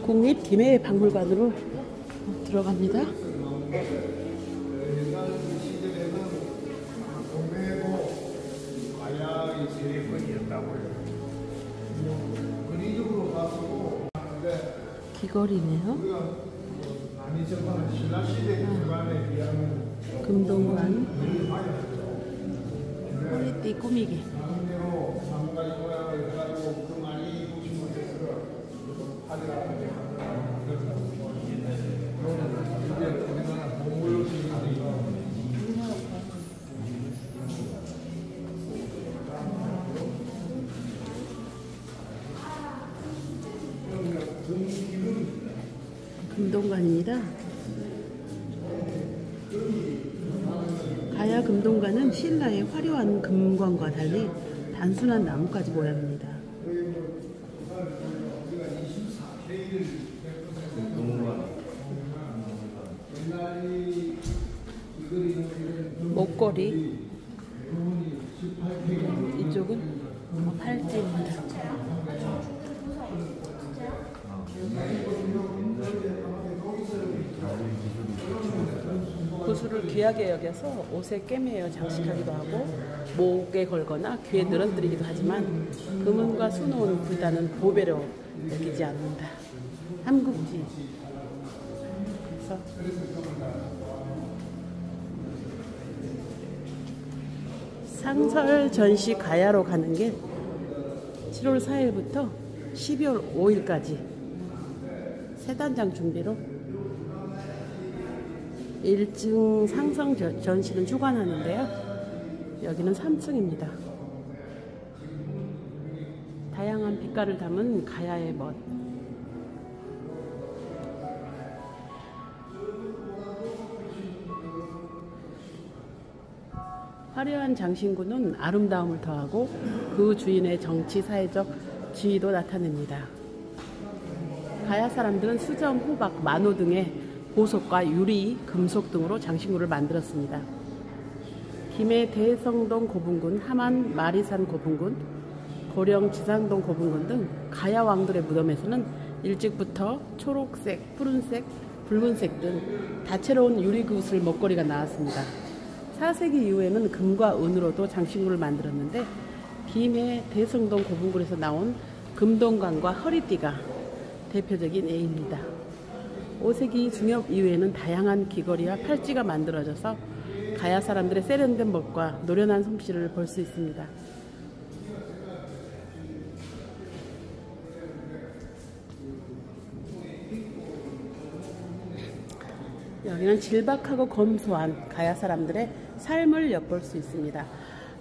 국립김해박물관으로 들어갑니다. 귀걸이네요. 금동관 허리띠 꾸미기. 금동관입니다. 가야 금동관은 신라의 화려한 금관과 달리 단순한 나뭇가지 모양입니다. 목걸이, 이쪽은 팔찌입니다. 구슬을 귀하게 여겨서 옷에 꿰매어 장식하기도 하고 목에 걸거나 귀에 늘어뜨리기도 하지만 금은과 수놓은 불단은 보배로 여기지 않는다. 삼국지. 그래서 상설 전시 가야로 가는 게 7월 4일부터 12월 5일까지 세단장 준비로 1층 상성 전시는 주관하는데요. 여기는 3층입니다. 다양한 빛깔을 담은 가야의 멋. 화려한 장신구는 아름다움을 더하고 그 주인의 정치, 사회적 지위도 나타냅니다. 가야 사람들은 수정, 호박, 만호 등의 보석과 유리, 금속 등으로 장신구를 만들었습니다. 김해 대성동 고분군, 함안 마리산 고분군, 고령 지산동 고분군 등 가야 왕들의 무덤에서는 일찍부터 초록색, 푸른색, 붉은색 등 다채로운 유리구슬 먹거리가 나왔습니다. 4세기 이후에는 금과 은으로도 장신구를 만들었는데 김해 대성동 고분군에서 나온 금동관과 허리띠가 대표적인 예입니다. 5세기 중엽 이후에는 다양한 귀걸이와 팔찌가 만들어져서 가야 사람들의 세련된 멋과 노련한 솜씨를 볼 수 있습니다. 여기는 질박하고 검소한 가야 사람들의 삶을 엿볼 수 있습니다.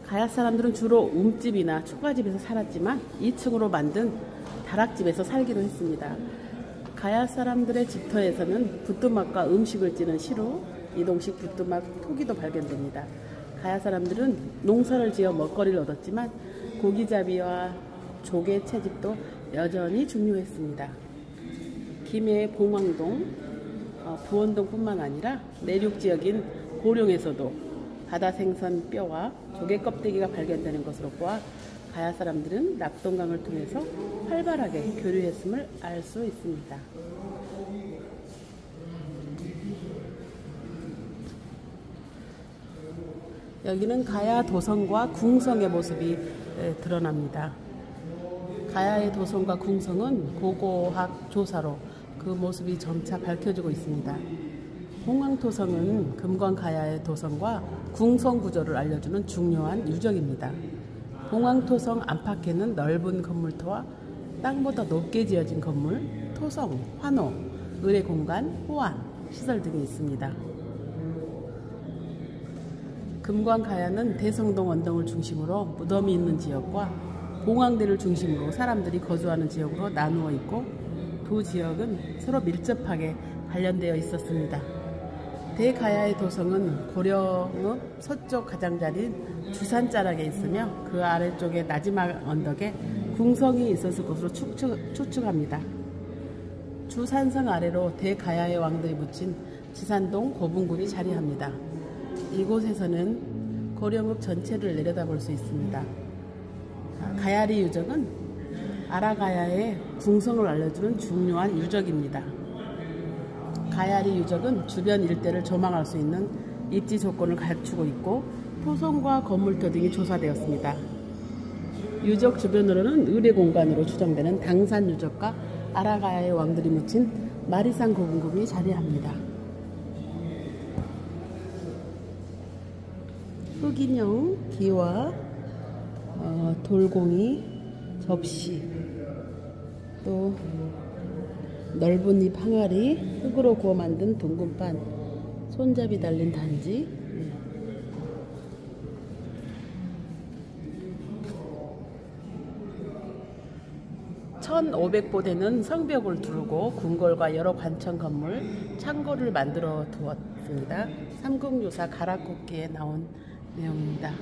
가야 사람들은 주로 움집이나 초가집에서 살았지만 2층으로 만든 다락집에서 살기도 했습니다. 가야 사람들의 집터에서는 부뚜막과 음식을 찌는 시루, 이동식 부뚜막, 토기도 발견됩니다. 가야 사람들은 농사를 지어 먹거리를 얻었지만 고기잡이와 조개 채집도 여전히 중요했습니다. 김해 봉황동, 부원동뿐만 아니라 내륙 지역인 고령에서도 바다 생선 뼈와 조개 껍데기가 발견되는 것으로 보아 가야 사람들은 낙동강을 통해서 활발하게 교류했음을 알 수 있습니다. 여기는 가야 도성과 궁성의 모습이 드러납니다. 가야의 도성과 궁성은 고고학 조사로 그 모습이 점차 밝혀지고 있습니다. 봉황토성은 금관가야의 도성과 궁성 구조를 알려주는 중요한 유적입니다. 봉황토성 안팎에는 넓은 건물터와 땅보다 높게 지어진 건물, 토성, 환호, 의례공간, 호안, 시설 등이 있습니다. 금관가야는 대성동 언덕을 중심으로 무덤이 있는 지역과 봉황대를 중심으로 사람들이 거주하는 지역으로 나누어 있고 두 지역은 서로 밀접하게 관련되어 있었습니다. 대가야의 도성은 고령읍 서쪽 가장자리인 주산자락에 있으며 그 아래쪽에 나지막 언덕에 궁성이 있었을 것으로 추측합니다. 주산성 아래로 대가야의 왕들이 묻힌 지산동 고분군이 자리합니다. 이곳에서는 고령읍 전체를 내려다볼 수 있습니다. 가야리 유적은 아라가야의 궁성을 알려주는 중요한 유적입니다. 가야리 유적은 주변 일대를 조망할 수 있는 입지 조건을 갖추고 있고 토성과 건물터 등이 조사되었습니다. 유적 주변으로는 의례 공간으로 추정되는 당산 유적과 아라가야의 왕들이 묻힌 마리산 고분금이 자리합니다. 흑인형, 기와, 돌공이, 접시, 또 넓은 잎 항아리, 흙으로 구워 만든 둥근판, 손잡이 달린 단지, 1500보 되는 성벽을 두르고 궁궐과 여러 관청 건물, 창고를 만들어 두었습니다. 삼국유사 가락국기에 나온 내용입니다.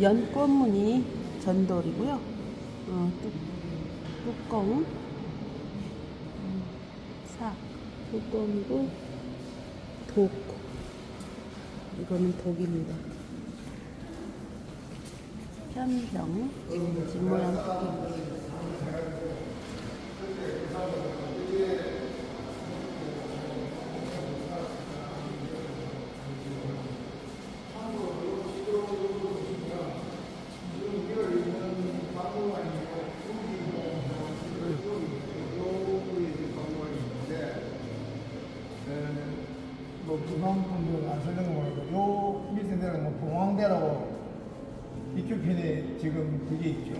연꽃무늬 전돌이고요. 뚜껑, 삭, 뚜껑이고 독. 이거는 독입니다. 편병, 집 모양 크기. 부산분들 안 쓰는 거 모르고 요 밑에 내려가 뭐 봉황대라고 이쪽편에 지금 그게 있죠.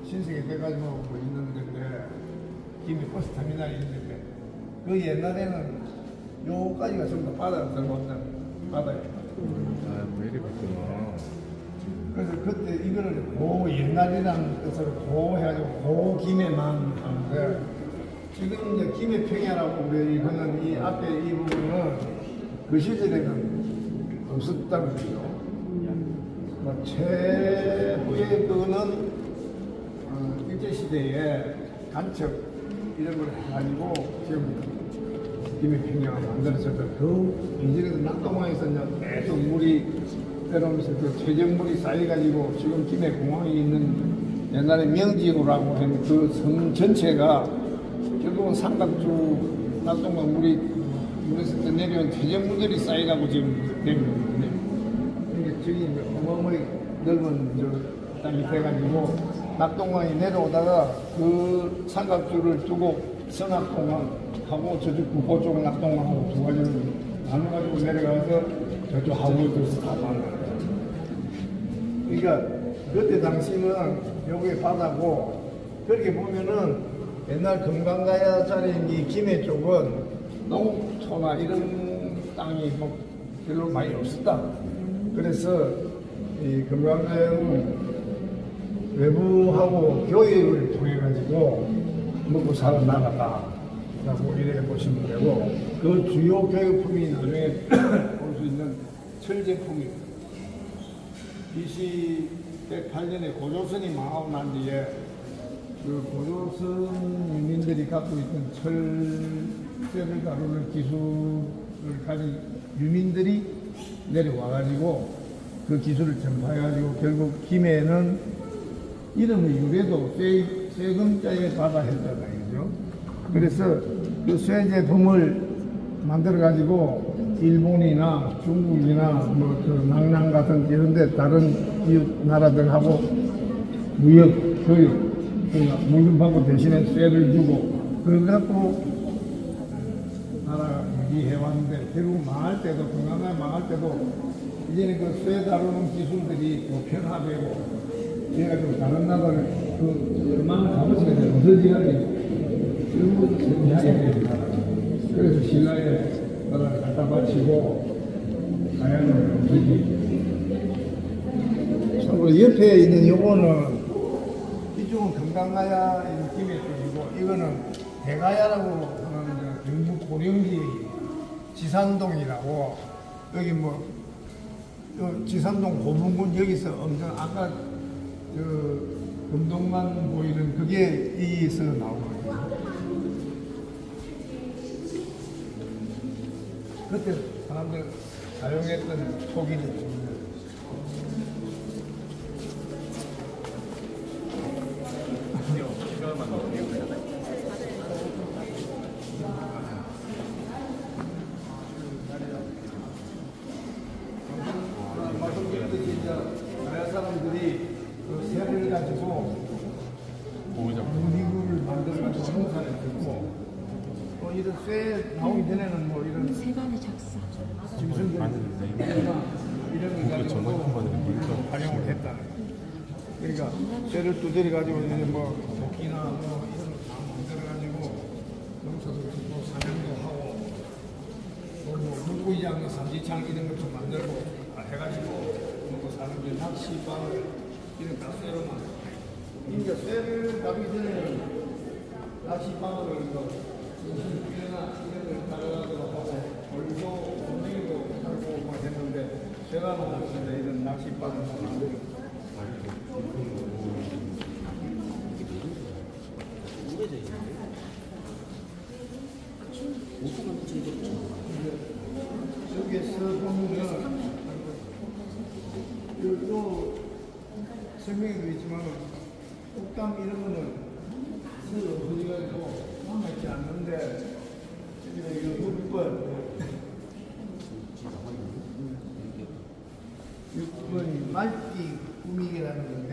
신세계 돼가지고 뭐 있는 데인데 김해 버스 터미널이 있는데 그 옛날에는 요까지가 전부 다 바다로 들어온다는 바다예요. 아, 왜 이랬구나. 그래서 그때 이거를 고 옛날이라는 뜻으로 고 해가지고 고 김해만 하는데 지금 이제 김해평야라고 우리 이거는 이 앞에 이 부분은 그 시절에는 없었다는 거죠. 뭐 최후의 그거는 일제시대에 간척 이런 걸 해가지고 지금 김해평야가 만들어져서 그 이전에도 낙동강에서 계속 물이 내려오면서 그 최저물이 쌓여가지고 지금 김해공항이 있는 옛날에 명지호라고 하는 그 성 전체가 결국은 삼각주 낙동강 물에서 내려온 퇴적물들이 쌓이라고 지금 된 거거든요. 그러니까 저기 어마어마하게 넓은 땅이 돼가지고 낙동강이 내려오다가 그 삼각주를 두고 성악동강하고 저쪽 북부 쪽 낙동강하고 두 가지를 나눠가지고 내려가서 저쪽 하구에서 다 가는 거예요. 그러니까 그때 당시는 여기 바다고 그렇게 보면은 옛날 금강가야 자리인 이 김해 쪽은 농토나 이런 땅이 뭐 별로 많이 없었다. 그래서 이 금강가야는 외부하고 교육을 통해 가지고 먹고 살아 나갔다라고 이렇게 보시면 되고 그 주요 교육품이 나중에 볼 수 있는 철제품입니다. BC 108년에 고조선이 망하고 난 뒤에 그 고조선 유민들이 갖고 있던 철제를 다루는 기술을 가진 유민들이 내려와가지고 그 기술을 전파해가지고 결국 김해는 이름의 유래도 쇠금자에 바다 했다는 얘기죠. 그래서 그 쇠제품을 만들어가지고 일본이나 중국이나 뭐 그 낭랑 같은 이런 데 다른 이웃 나라들하고 무역, 교육, 물건 받고 대신에 쇠를 주고 그걸 갖고 나라 유지해왔는데 결국 망할 때도 동남아 망할 때도 이제는 그 쇠 다루는 기술들이 보편화되고 그래가지고 다른 나라를 그만 값어치가 없어지가지고 그래서 신라에 나라를 갖다 바치고 가야는 없어지. 참고로 옆에 있는 요거는 이쪽은 금강가야 김해 쪽이고 이거는 대가야라고 하는 경북 고령지 지산동이라고 여기 뭐 지산동 고분군 여기서 엄청 아까 그 금동만 보이는 그게 여기서 나오거든요. 그때 사람들 사용했던 소기들. 말씀드렸듯이 이제 마야 사람들이 그 쇠를 가지고 무기구를 만들어가지고 생산을 했고 또 이런 쇠 나오기 전에는 뭐 이런 세간의 작사. 이런 거 가지고 활용을 했다는 거예요. 그러니까 쇠를 두드려 가지고 이제 뭐 도끼나 뭐 이런 거 다 만들어 가지고 농사도 짓고 사냥도 하고 뭐 물고기 잡는 삼지창 이런 것도 만들고 해가지고 먹고 사는 게 낚시방을 이런 다 쇠로만 이제 쇠를 가기 전에는 낚시방을 이거 무슨이나 이런 걸 따라가기도 하고 돌도 곤충이도 살고 막 했는데 제가 먹었습니다. 이런 낚시방을 만들고 여기에서 보면은 또 설명에도 있지만 옥담 이런 거는 서로 없어져가지고 남아있지 않는데 이거 6번이 말띠 꾸미기라는 건데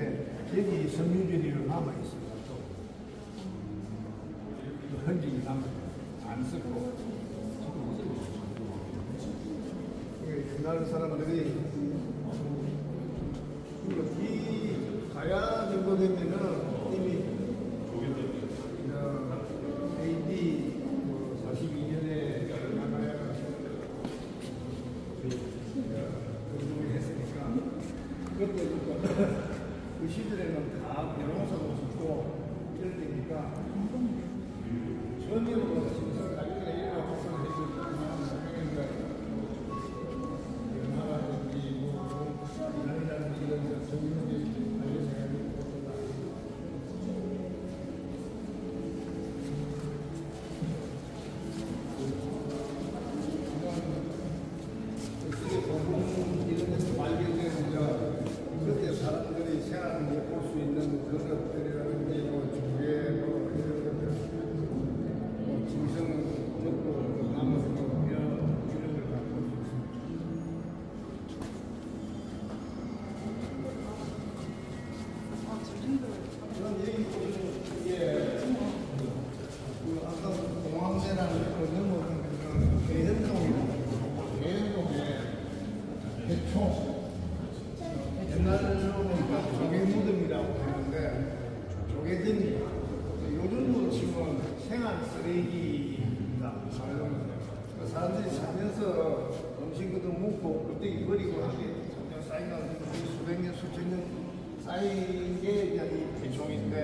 여기 섬유줄이 남아있어요. 또 흔적이 안 쓰고 옛날 사람들이 이 가야 정도 되면은 이미 AD 42년에 가야가 근무를 했으니까 그때 그 시절에는 다 벼농사도 짓고 이럴 때니까 전혀 신선 가격이나 이런 거 발생해서 그때 사람들이 생활을 볼 수 있는 그릇들이라든지 뭐 조개 뭐 이런 것들 뭐 짐승 먹고 나무 뼈 이런 걸 다 볼 수 있습니다. 저는 여기 보시면 이게 그 아까 공항대라는 걸 넘어오는 대현동에 대총 옛날로는 조개 무덤이라고 하는데 조개등이 요즘으로 치면 생활 쓰레기입니다. 사람들이 살면서 음식 같은 거 먹고 껍데기 버리고 하게 점점 쌓이가 수백 년 수천 년 쌓인 게 이 대총인데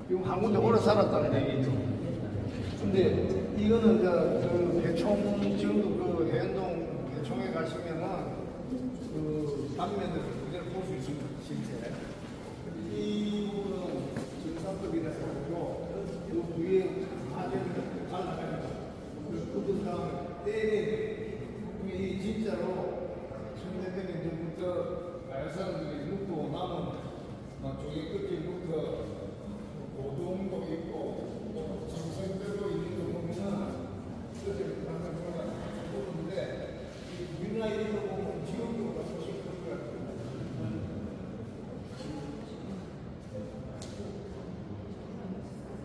지금 한 군데 오래 살았다는 얘기죠. 근데 이거는 그 대총 지금도 그 해안동 대총에 가시면은 그 단면을 그대로 볼 수 있습니다. 실제 이 부분은 정상급이라 해가지고 그 위에 하대를 잘라가지고 그 다음 때에 이 진짜로 1900년부터 가야 사람들이 묵고 남은 조개 껍질부터 고동도 있고 정성대로 있는 거 보면은 그렇게 가는 거가 보는데 우리나라 이런 거 보면 지금도 보실 거예요.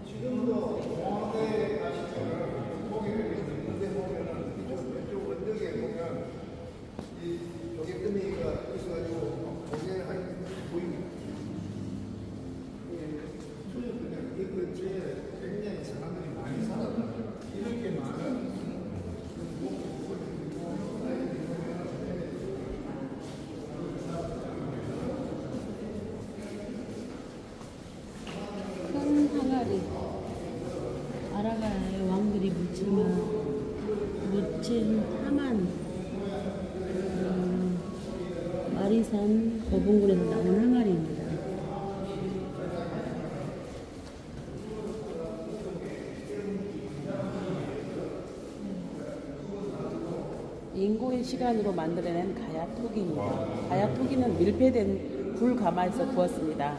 지금도 공항에 가시면 고기를 있는데 보면은 이쪽 언덕에 보면 이 조개더미가 있어가지고 고개 한 보입니다. 이 근처에 굉장히 사람들이 많이 살았다. 이렇게 많은 큰 항아리. 아라가의 왕들이 묻힌 하만 마리산 거봉군에서 나온 항아리입니다. 인고의 시간으로 만들어낸 가야토기입니다. 가야토기는 밀폐된 굴가마에서 구웠습니다.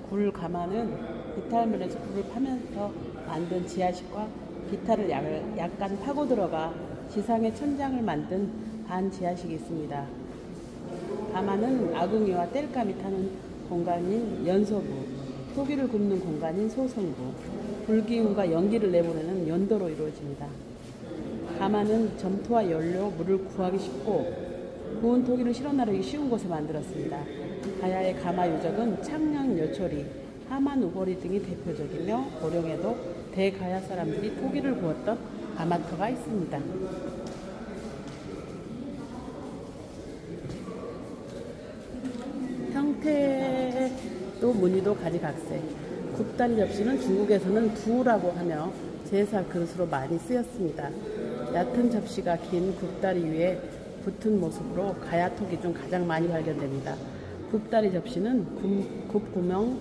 굴가마는 비탈면에서 굴을 파면서 만든 지하식과 비탈을 약간 파고 들어가 지상의 천장을 만든 반지하식이 있습니다. 가마는 아궁이와 땔감이 타는 공간인 연소부, 토기를 굽는 공간인 소성부, 불기운과 연기를 내보내는 연도로 이루어집니다. 가마는 점토와 연료, 물을 구하기 쉽고 구운 토기를 실어 나르기 쉬운 곳에 만들었습니다. 가야의 가마 유적은 창녕, 여초리, 하만, 우거리 등이 대표적이며 고령에도 대가야 사람들이 토기를 구웠던 가마터가 있습니다. 형태도 무늬도 가지각색. 굽다리 접시는 중국에서는 두라고 하며 제사 그릇으로 많이 쓰였습니다. 얕은 접시가 긴 굽다리 위에 붙은 모습으로 가야토기 중 가장 많이 발견됩니다. 굽다리 접시는 굽구멍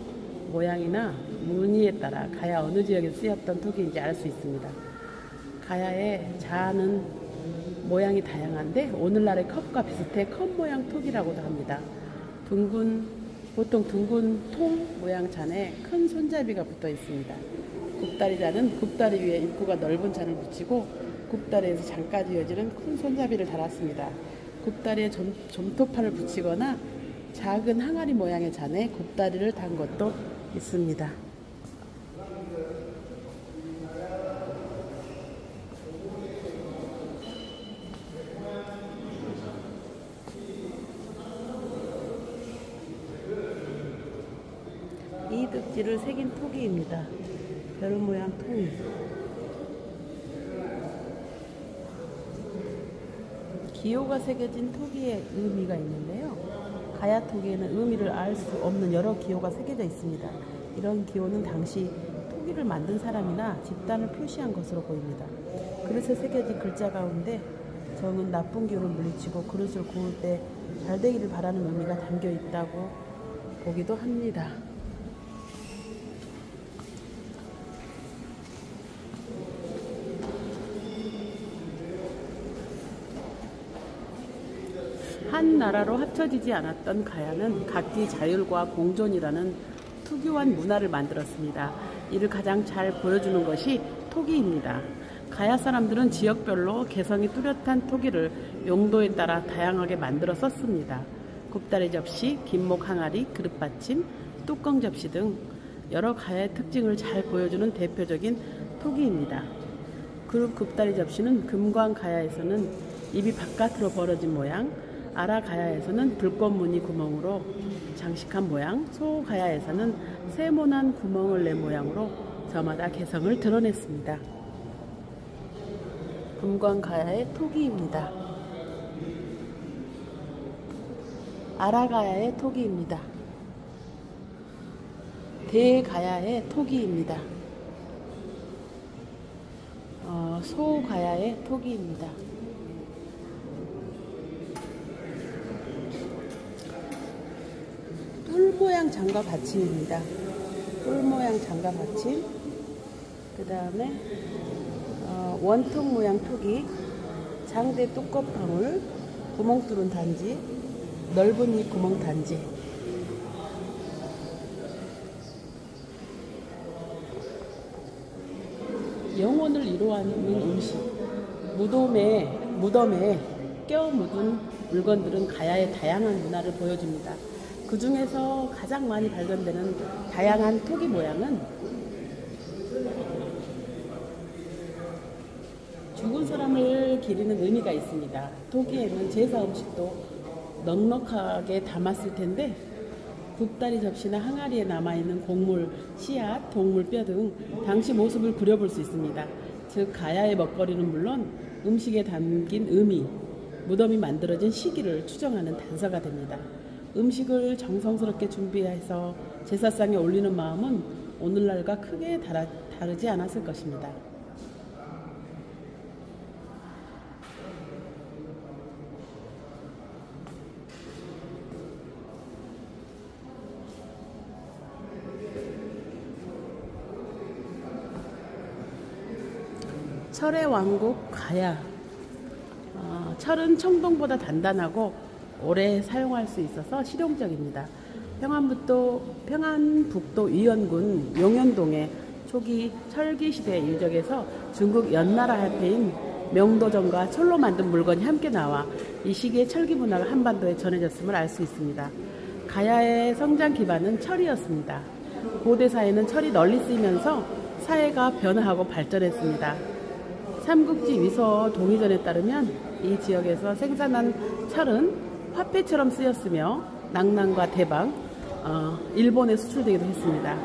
모양이나 무늬에 따라 가야 어느 지역에 쓰였던 토기인지 알 수 있습니다. 가야의 자는 모양이 다양한데 오늘날의 컵과 비슷해 컵 모양 토기라고도 합니다. 보통 둥근 통 모양 잔에 큰 손잡이가 붙어 있습니다. 굽다리 잔은 굽다리 위에 입구가 넓은 잔을 붙이고 굽다리에서 잔까지 이어지는 큰 손잡이를 달았습니다. 굽다리에 점토판을 붙이거나 작은 항아리 모양의 잔에 굽다리를 단 것도 있습니다. 이득지를 새긴 토기입니다. 별 모양 통이. 기호가 새겨진 토기의 의미가 있는데요. 가야 토기에는 의미를 알 수 없는 여러 기호가 새겨져 있습니다. 이런 기호는 당시 토기를 만든 사람이나 집단을 표시한 것으로 보입니다. 그릇에 새겨진 글자 가운데 정은 나쁜 기운을 물리치고 그릇을 구울 때 잘 되기를 바라는 의미가 담겨 있다고 보기도 합니다. 한 나라로 합쳐지지 않았던 가야는 각기 자율과 공존이라는 특유한 문화를 만들었습니다. 이를 가장 잘 보여주는 것이 토기입니다. 가야 사람들은 지역별로 개성이 뚜렷한 토기를 용도에 따라 다양하게 만들어 썼습니다. 굽다리 접시, 긴목 항아리, 그릇받침, 뚜껑 접시 등 여러 가야의 특징을 잘 보여주는 대표적인 토기입니다. 그룹 굽다리 접시는 금광 가야에서는 입이 바깥으로 벌어진 모양, 아라 가야에서는 불꽃무늬 구멍으로 장식한 모양, 소 가야에서는 세모난 구멍을 낸 모양으로 저마다 개성을 드러냈습니다. 금광 가야의 토기입니다. 아라 가야의 토기입니다. 대가야의 토기입니다. 소 가야의 토기입니다. 뿔 모양 장갑 받침입니다. 뿔 모양 장갑 받침. 그 다음에 원통 모양 토기, 장대 뚜껑 방울, 구멍 뚫은 단지, 넓은 입 구멍 단지. 영혼을 이루어하는 음식. 무덤에 껴 묻은 물건들은 가야의 다양한 문화를 보여줍니다. 그 중에서 가장 많이 발견되는 다양한 토기 모양은 죽은 사람을 기리는 의미가 있습니다. 토기에는 제사 음식도 넉넉하게 담았을 텐데 굽다리 접시나 항아리에 남아있는 곡물, 씨앗, 동물 뼈 등 당시 모습을 그려볼 수 있습니다. 즉 가야의 먹거리는 물론 음식에 담긴 의미, 무덤이 만들어진 시기를 추정하는 단서가 됩니다. 음식을 정성스럽게 준비해서 제사상에 올리는 마음은 오늘날과 크게 다르지 않았을 것입니다. 철의 왕국 가야. 철은 청동보다 단단하고 오래 사용할 수 있어서 실용적입니다. 평안북도 위원군 용현동의 초기 철기시대 유적에서 중국 연나라 할패인 명도전과 철로 만든 물건이 함께 나와 이 시기에 철기 문화가 한반도에 전해졌음을 알 수 있습니다. 가야의 성장 기반은 철이었습니다. 고대 사회는 철이 널리 쓰이면서 사회가 변화하고 발전했습니다. 삼국지 위서 동의전에 따르면 이 지역에서 생산한 철은 화폐처럼 쓰였으며 낭낭과 대방, 일본에 수출되기도 했습니다.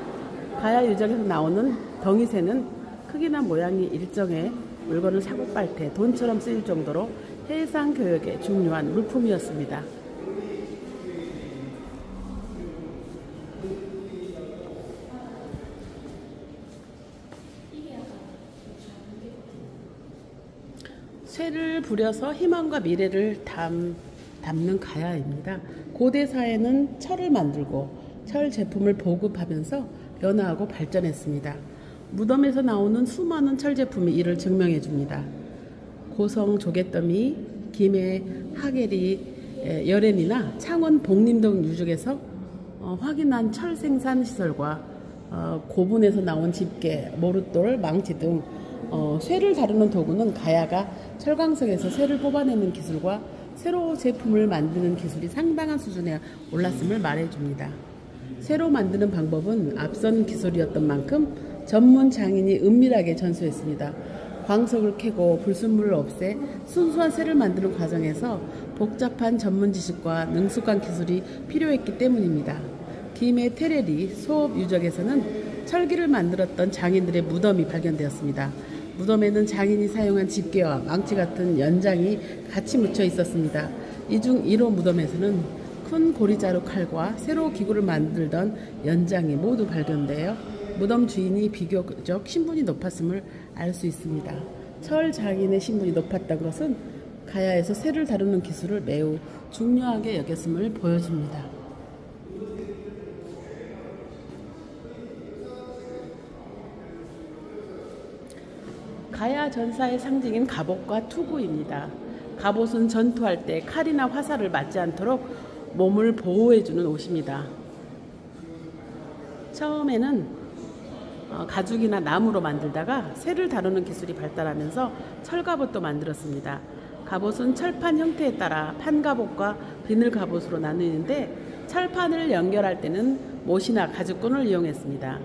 가야 유적에서 나오는 덩이새는 크기나 모양이 일정해 물건을 사고 빨 때 돈처럼 쓰일 정도로 해상 교역에 중요한 물품이었습니다. 쇠를 부려서 희망과 미래를 담는 가야입니다. 고대 사회는 철을 만들고 철 제품을 보급하면서 변화하고 발전했습니다. 무덤에서 나오는 수많은 철 제품이 이를 증명해 줍니다. 고성 조개더미, 김해 하계리 열애미나 창원 복림 등 유적에서 확인한 철 생산 시설과 고분에서 나온 집게, 모릇돌, 망치 등 쇠를 다루는 도구는 가야가 철광석에서 쇠를 뽑아내는 기술과 쇠로 제품을 만드는 기술이 상당한 수준에 올랐음을 말해줍니다. 쇠로 만드는 방법은 앞선 기술이었던 만큼 전문 장인이 은밀하게 전수했습니다. 광석을 캐고 불순물을 없애 순수한 쇠를 만드는 과정에서 복잡한 전문 지식과 능숙한 기술이 필요했기 때문입니다. 김해 테레리 소업 유적에서는 철기를 만들었던 장인들의 무덤이 발견되었습니다. 무덤에는 장인이 사용한 집게와 망치 같은 연장이 같이 묻혀 있었습니다. 이 중 1호 무덤에서는 큰 고리자루 칼과 쇠로 기구를 만들던 연장이 모두 발견되어 무덤 주인이 비교적 신분이 높았음을 알 수 있습니다. 철 장인의 신분이 높았다는 것은 가야에서 쇠를 다루는 기술을 매우 중요하게 여겼음을 보여줍니다. 가야 전사의 상징인 갑옷과 투구입니다. 갑옷은 전투할 때 칼이나 화살을 맞지 않도록 몸을 보호해주는 옷입니다. 처음에는 가죽이나 나무로 만들다가 쇠를 다루는 기술이 발달하면서 철갑옷도 만들었습니다. 갑옷은 철판 형태에 따라 판갑옷과 비늘갑옷으로 나누는데 철판을 연결할 때는 못이나 가죽끈을 이용했습니다.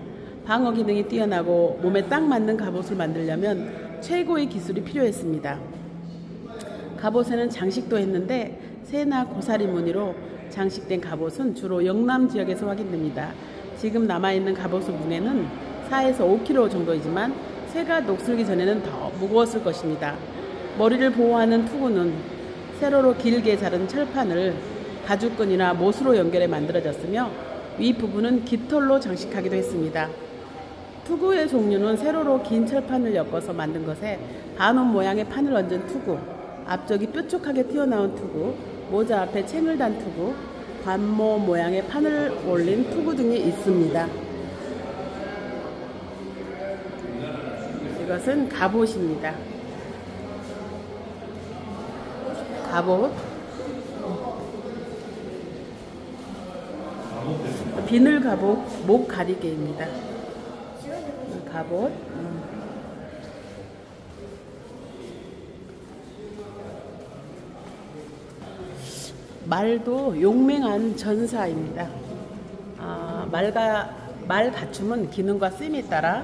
방어 기능이 뛰어나고 몸에 딱 맞는 갑옷을 만들려면 최고의 기술이 필요했습니다. 갑옷에는 장식도 했는데 새나 고사리 무늬로 장식된 갑옷은 주로 영남 지역에서 확인됩니다. 지금 남아있는 갑옷의 무게는 4에서 5kg 정도이지만 쇠가 녹슬기 전에는 더 무거웠을 것입니다. 머리를 보호하는 투구는 세로로 길게 자른 철판을 가죽끈이나 못으로 연결해 만들어졌으며 윗부분은 깃털로 장식하기도 했습니다. 투구의 종류는 세로로 긴 철판을 엮어서 만든 것에 반원 모양의 판을 얹은 투구, 앞쪽이 뾰족하게 튀어나온 투구, 모자 앞에 챙을 단 투구, 관모 모양의 판을 올린 투구 등이 있습니다. 이것은 갑옷입니다. 갑옷. 비늘 갑옷, 목 가리개입니다. 갑옷. 말도 용맹한 전사입니다. 말 갖춤은 기능과 쓰임에 따라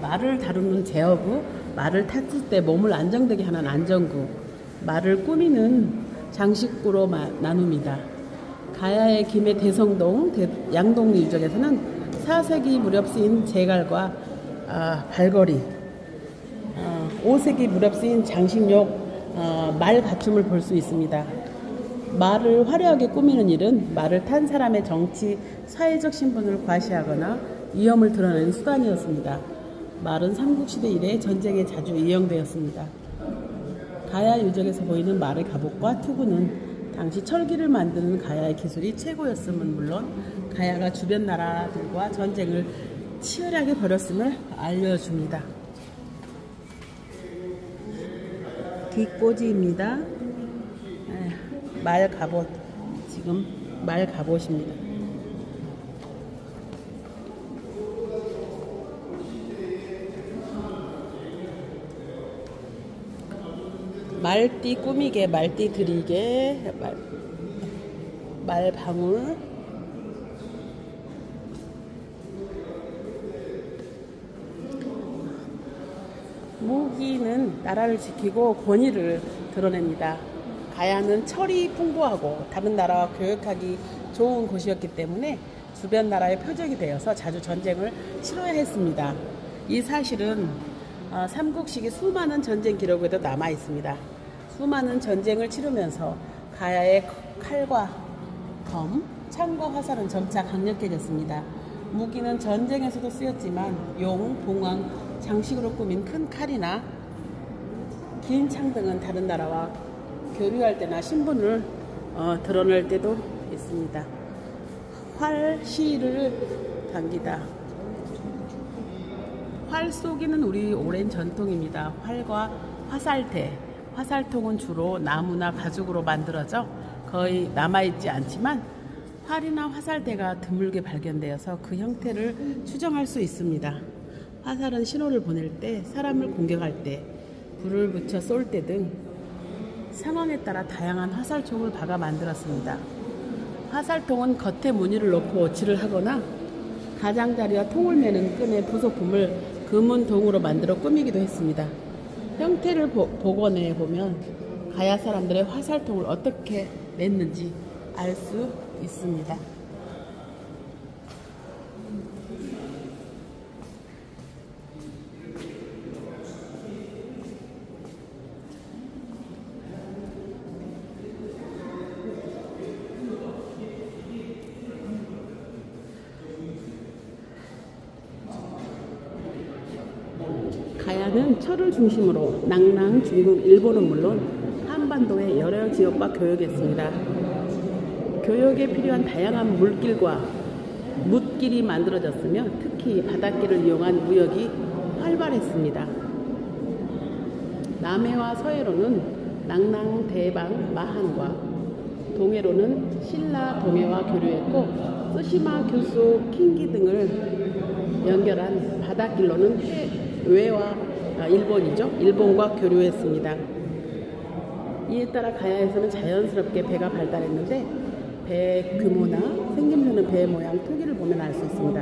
말을 다루는 제어구, 말을 탔을 때 몸을 안정되게 하는 안정구, 말을 꾸미는 장식구로 나눕니다. 가야의 김해 대성동, 양동 유적에서는 4세기 무렵 쓰인 제갈과 발걸이, 5세기 무렵 쓰인 장식용 말 갖춤을 볼 수 있습니다. 말을 화려하게 꾸미는 일은 말을 탄 사람의 정치, 사회적 신분을 과시하거나 위험을 드러내는 수단이었습니다. 말은 삼국시대 이래 전쟁에 자주 이용되었습니다. 가야 유적에서 보이는 말의 갑옷과 투구는 당시 철기를 만드는 가야의 기술이 최고였음은 물론 가야가 주변 나라들과 전쟁을 치열하게 벌였음을 알려줍니다. 뒷꽂이입니다. 말 갑옷. 지금 말 갑옷입니다. 말띠 꾸미개, 말띠 드리개, 말방울. 무기는 나라를 지키고 권위를 드러냅니다. 가야는 철이 풍부하고 다른 나라와 교역하기 좋은 곳이었기 때문에 주변 나라의 표적이 되어서 자주 전쟁을 치러야 했습니다. 이 사실은 삼국시기 수많은 전쟁 기록에도 남아 있습니다. 수많은 전쟁을 치르면서 가야의 칼과 검, 창과 화살은 점차 강력해졌습니다. 무기는 전쟁에서도 쓰였지만 용, 봉황, 장식으로 꾸민 큰 칼이나 긴 창 등은 다른 나라와 교류할 때나 신분을 드러낼 때도 있습니다. 활, 시를 당기다. 활 쏘기는 우리 오랜 전통입니다. 활과 화살대, 화살통은 주로 나무나 가죽으로 만들어져 거의 남아있지 않지만 활이나 화살대가 드물게 발견되어서 그 형태를 추정할 수 있습니다. 화살은 신호를 보낼 때, 사람을 공격할 때, 불을 붙여 쏠 때 등 상황에 따라 다양한 화살총을 박아 만들었습니다. 화살통은 겉에 무늬를 놓고 오치를 하거나 가장자리와 통을 매는 끈의 부속품을 금은동으로 만들어 꾸미기도 했습니다. 형태를 복원해 보면 가야 사람들의 화살통을 어떻게 냈는지 알 수 있습니다. 가야는 철을 중심으로 낭랑, 중국, 일본은 물론 한반도의 여러 지역과 교역했습니다. 교역에 필요한 다양한 물길과 뭇길이 만들어졌으며 특히 바닷길을 이용한 무역이 활발했습니다. 남해와 서해로는 낭랑, 대방, 마한과 동해로는 신라, 동해와 교류했고 쓰시마, 규수, 킹기 등을 연결한 바닷길로는 외와 일본이죠. 일본과 교류했습니다. 이에 따라 가야에서는 자연스럽게 배가 발달했는데 배 규모나 생김새는 배 모양, 토기를 보면 알 수 있습니다.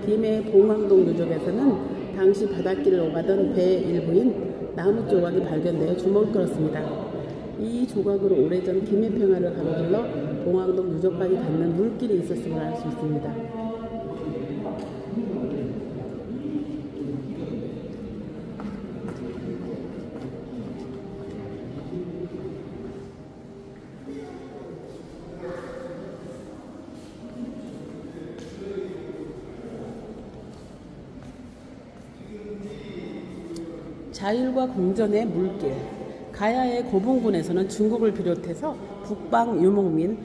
김해 봉황동 유적에서는 당시 바닷길을 오가던 배의 일부인 나무 조각이 발견되어 주목을 끌었습니다. 이 조각으로 오래전 김해 평야를 가로질러 봉황동 유적까지 닿는 물길이 있었음을 알 수 있습니다. 자율과 공전의 물길. 가야의 고분군에서는 중국을 비롯해서 북방 유목민,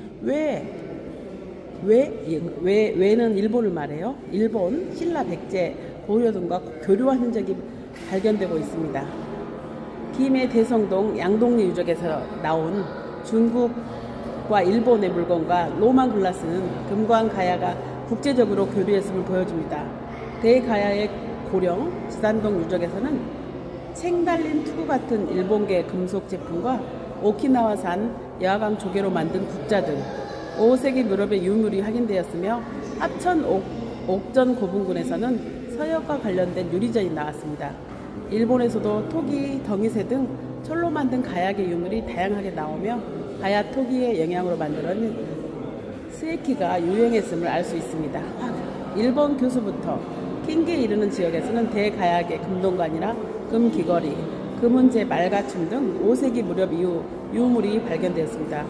외는 일본을 말해요. 일본, 신라, 백제, 고려 등과 교류한 흔적이 발견되고 있습니다. 김해 대성동 양동리 유적에서 나온 중국과 일본의 물건과 로만 글라스는 금관 가야가 국제적으로 교류했음을 보여줍니다. 대가야의 고령, 지산동 유적에서는 생 달린 투구 같은 일본계 금속 제품과 오키나와산 여하강 조개로 만든 국자 등 5세기 무렵의 유물이 확인되었으며 합천 옥전 고분군에서는 서역과 관련된 유리전이 나왔습니다. 일본에서도 토기, 덩이새 등 철로 만든 가야계 유물이 다양하게 나오며 가야 토기의 영향으로 만들어진 스에키가 유행했음을 알 수 있습니다. 일본 교수부터 킹기에 이르는 지역에서는 대가야계 금동관이나 금귀걸이, 금은제, 말가춤 등 5세기 무렵 이후 유물이 발견되었습니다.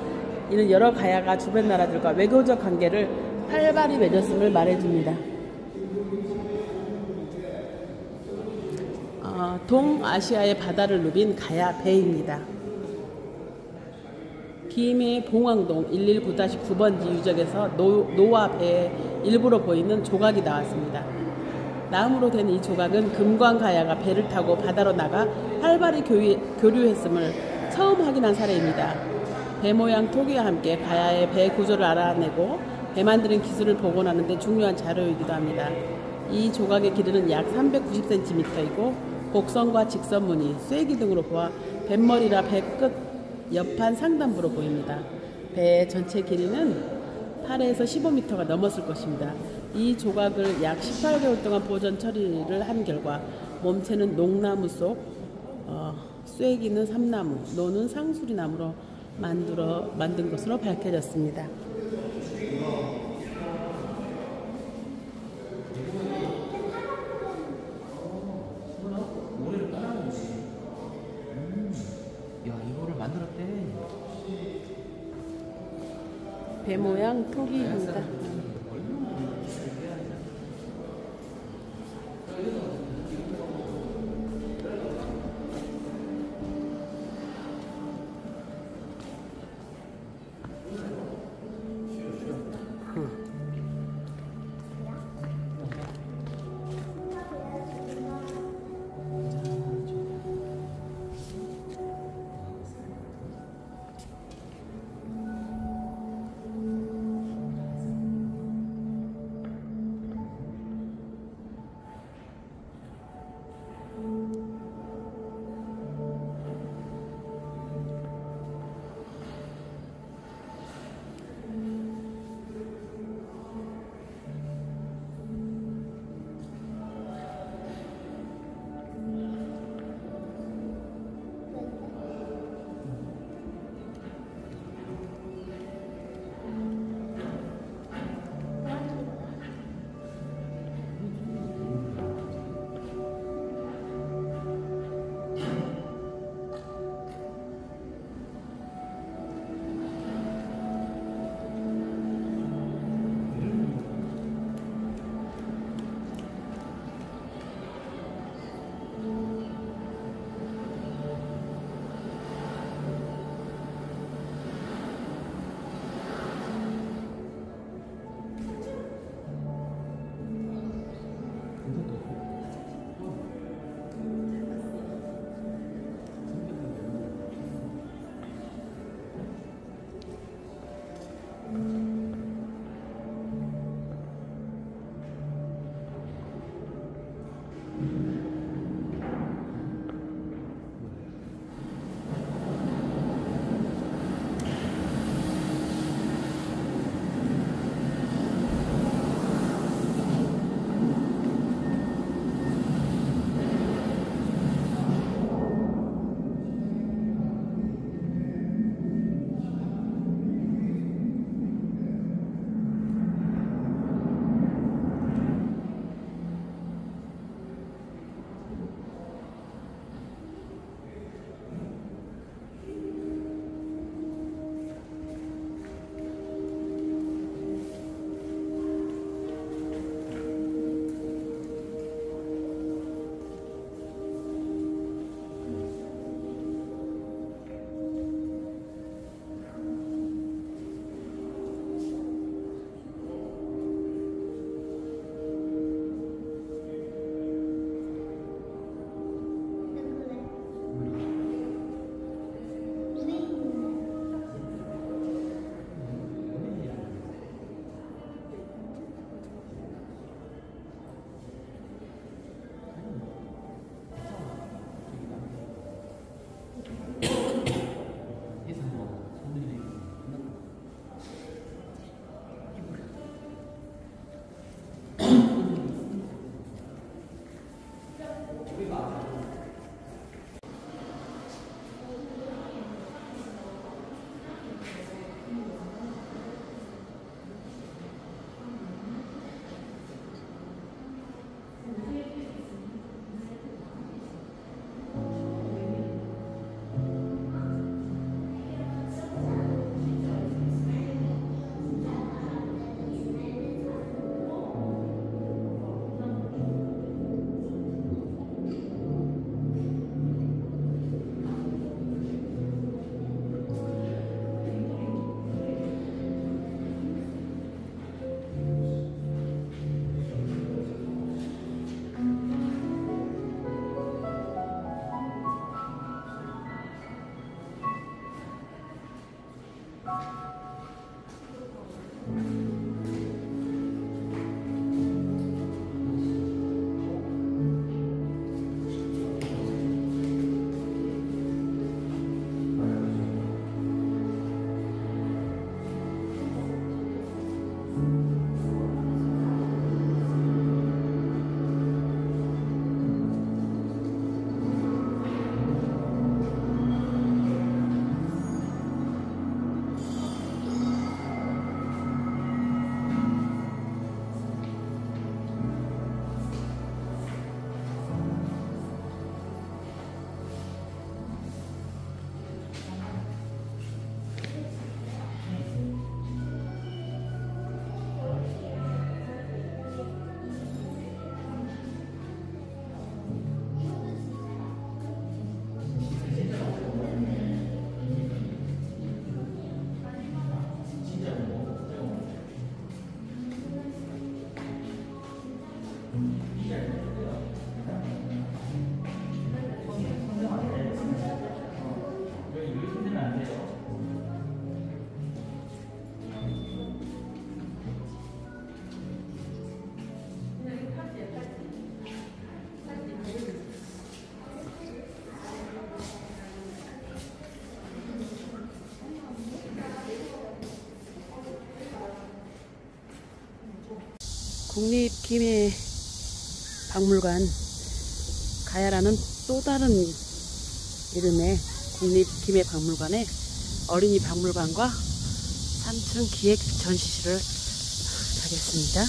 이는 여러 가야가 주변 나라들과 외교적 관계를 활발히 맺었음을 말해줍니다. 동아시아의 바다를 누빈 가야 배입니다. 김해 봉황동 119-9번지 유적에서 노와 배의 일부로 보이는 조각이 나왔습니다. 나무로 된 이 조각은 금관 가야가 배를 타고 바다로 나가 활발히 교류했음을 처음 확인한 사례입니다. 배 모양 토기와 함께 가야의 배 구조를 알아내고 배 만드는 기술을 복원하는 데 중요한 자료이기도 합니다. 이 조각의 길이는 약 390cm이고 곡선과 직선무늬, 쐐기 등으로 보아 뱃머리라 배끝 옆판 상단부로 보입니다. 배 전체 길이는 8에서 15m가 넘었을 것입니다. 이 조각을 약 18개월 동안 보존 처리를 한 결과 몸체는 농나무 속, 쐐기는 삼나무, 노는 상수리나무로 만든 것으로 밝혀졌습니다. 야, 이거를 만들었대. 배 모양 토기입니다. 국립기계박물관 가야라는 또 다른 이름의 국립기계박물관에 어린이 박물관과 3층 기획 전시실을 하겠습니다.